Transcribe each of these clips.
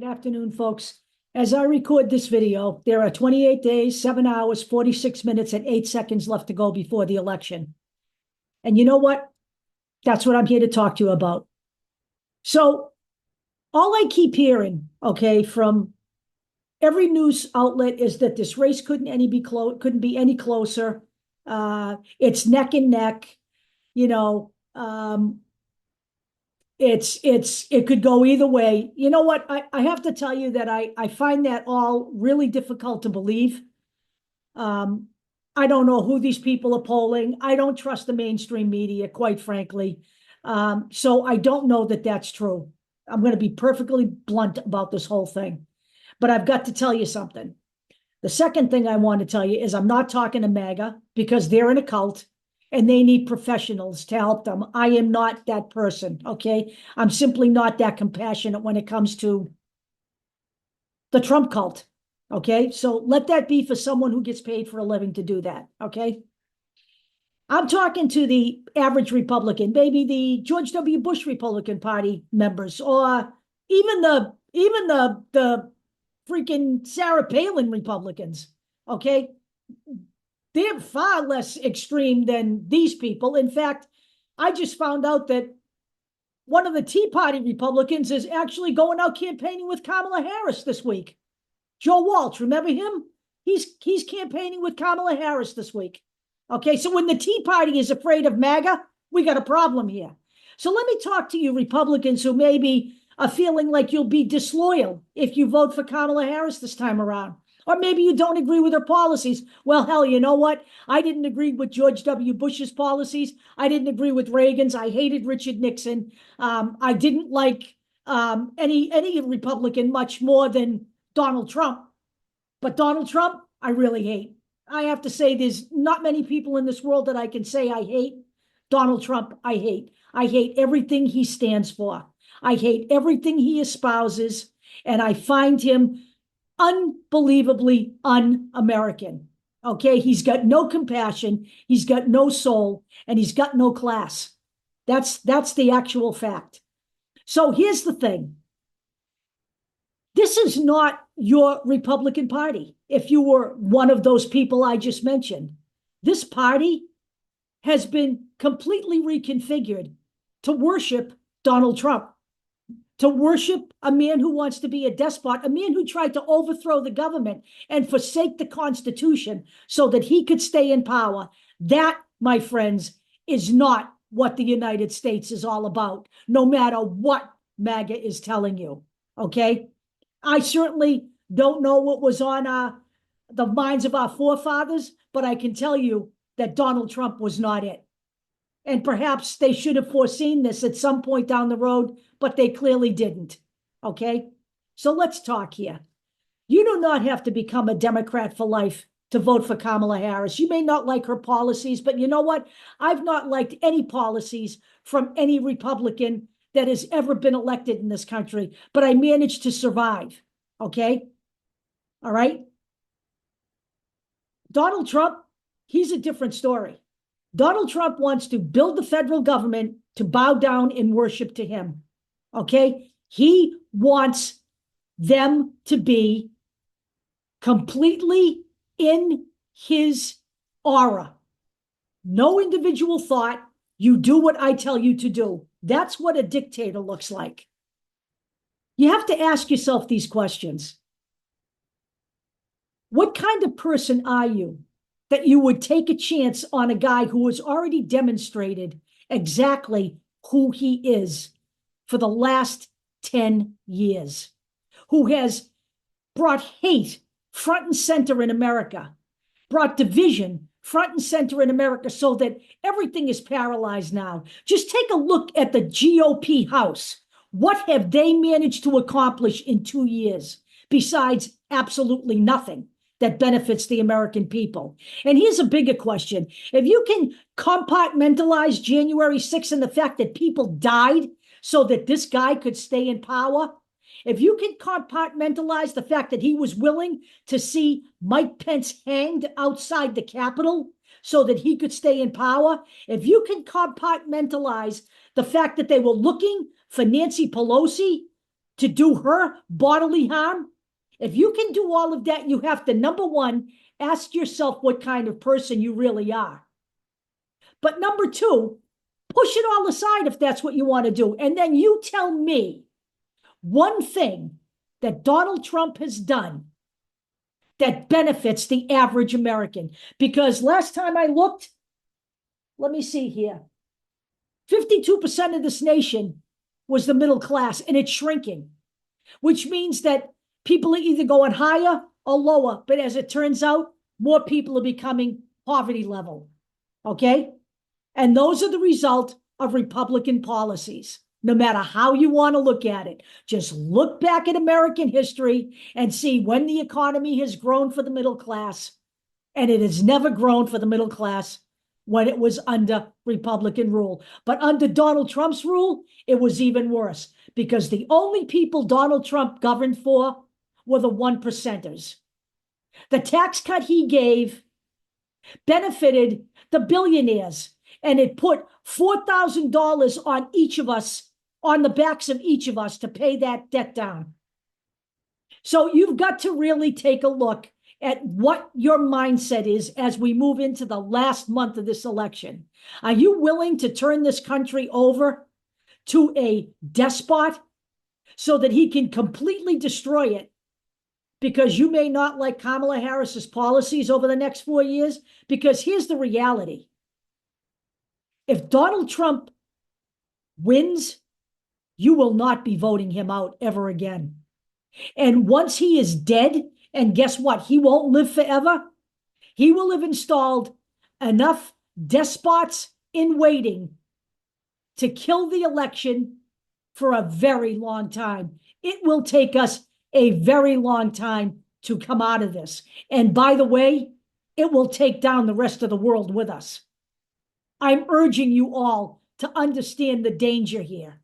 Good afternoon, folks. As I record this video, there are 28 days, 7 hours, 46 minutes, and 8 seconds left to go before the election. And you know what? That's what I'm here to talk to you about. So all I keep hearing, okay, from every news outlet is that this race couldn't be any closer. It's neck and neck, you know. It could go either way. You know what? I have to tell you that I find that all really difficult to believe. I don't know who these people are polling. I don't trust the mainstream media, quite frankly. So I don't know that that's true. I'm going to be perfectly blunt about this whole thing. But I've got to tell you something. The second thing I want to tell you is I'm not talking to MAGA because they're in a cult and they need professionals to help them. I am not that person, okay? I'm simply not that compassionate when it comes to the Trump cult, okay? So let that be for someone who gets paid for a living to do that, okay? I'm talking to the average Republican, maybe the George W. Bush Republican Party members, or even the freaking Sarah Palin Republicans, okay? They're far less extreme than these people. In fact, I just found out that one of the Tea Party Republicans is actually going out campaigning with Kamala Harris this week. Joe Walsh, remember him? He's campaigning with Kamala Harris this week. Okay, so when the Tea Party is afraid of MAGA, we got a problem here. So let me talk to you Republicans who maybe are feeling like you'll be disloyal if you vote for Kamala Harris this time around. Or maybe you don't agree with her policies. Well, hell, you know what? I didn't agree with George W. Bush's policies. I didn't agree with Reagan's. I hated Richard Nixon. I didn't like any Republican much more than Donald Trump. But Donald Trump, I really hate. I have to say there's not many people in this world that I can say I hate. Donald Trump, I hate. I hate everything he stands for. I hate everything he espouses. And I find him unbelievably un-American. Okay, he's got no compassion, he's got no soul, and he's got no class. That's the actual fact. So here's the thing. This is not your Republican Party. If you were one of those people I just mentioned, this party has been completely reconfigured to worship Donald Trump, to worship a man who wants to be a despot, a man who tried to overthrow the government and forsake the Constitution so that he could stay in power. That, my friends, is not what the United States is all about, no matter what MAGA is telling you, okay? I certainly don't know what was on the minds of our forefathers, but I can tell you that Donald Trump was not it. And perhaps they should have foreseen this at some point down the road, but they clearly didn't, okay? So let's talk here. You do not have to become a Democrat for life to vote for Kamala Harris. You may not like her policies, but you know what? I've not liked any policies from any Republican that has ever been elected in this country, but I managed to survive, okay? All right? Donald Trump, he's a different story. Donald Trump wants to build the federal government to bow down and worship to him, okay? He wants them to be completely in his aura. No individual thought. You do what I tell you to do. That's what a dictator looks like. You have to ask yourself these questions. What kind of person are you that you would take a chance on a guy who has already demonstrated exactly who he is for the last 10 years, who has brought hate front and center in America, brought division front and center in America so that everything is paralyzed now. Just take a look at the GOP House. What have they managed to accomplish in 2 years besides absolutely nothing that benefits the American people? And here's a bigger question. If you can compartmentalize January 6th and the fact that people died so that this guy could stay in power, if you can compartmentalize the fact that he was willing to see Mike Pence hanged outside the Capitol so that he could stay in power, if you can compartmentalize the fact that they were looking for Nancy Pelosi to do her bodily harm, if you can do all of that, you have to, number one, ask yourself what kind of person you really are. But number two, push it all aside if that's what you want to do. And then you tell me one thing that Donald Trump has done that benefits the average American. Because last time I looked, let me see here, 52% of this nation was the middle class, and it's shrinking, which means that people are either going higher or lower. But as it turns out, more people are becoming poverty level. Okay? And those are the result of Republican policies, no matter how you want to look at it. Just look back at American history and see when the economy has grown for the middle class, and it has never grown for the middle class when it was under Republican rule. But under Donald Trump's rule, it was even worse, because the only people Donald Trump governed for were the 1%ers. The tax cut he gave benefited the billionaires, and it put $4,000 on each of us, on the backs of each of us, to pay that debt down. So you've got to really take a look at what your mindset is as we move into the last month of this election. Are you willing to turn this country over to a despot so that he can completely destroy it? Because you may not like Kamala Harris's policies over the next 4 years. Because here's the reality. If Donald Trump wins, you will not be voting him out ever again. And once he is dead, and guess what? He won't live forever. He will have installed enough despots in waiting to kill the election for a very long time. It will take us a very long time to come out of this. And by the way, it will take down the rest of the world with us. I'm urging you all to understand the danger here.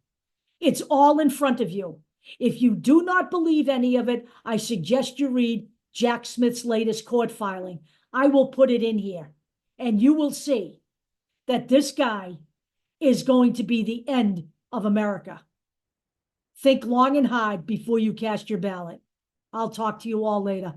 It's all in front of you. If you do not believe any of it, I suggest you read Jack Smith's latest court filing. I will put it in here, and you will see that this guy is going to be the end of America. Think long and hard before you cast your ballot. I'll talk to you all later.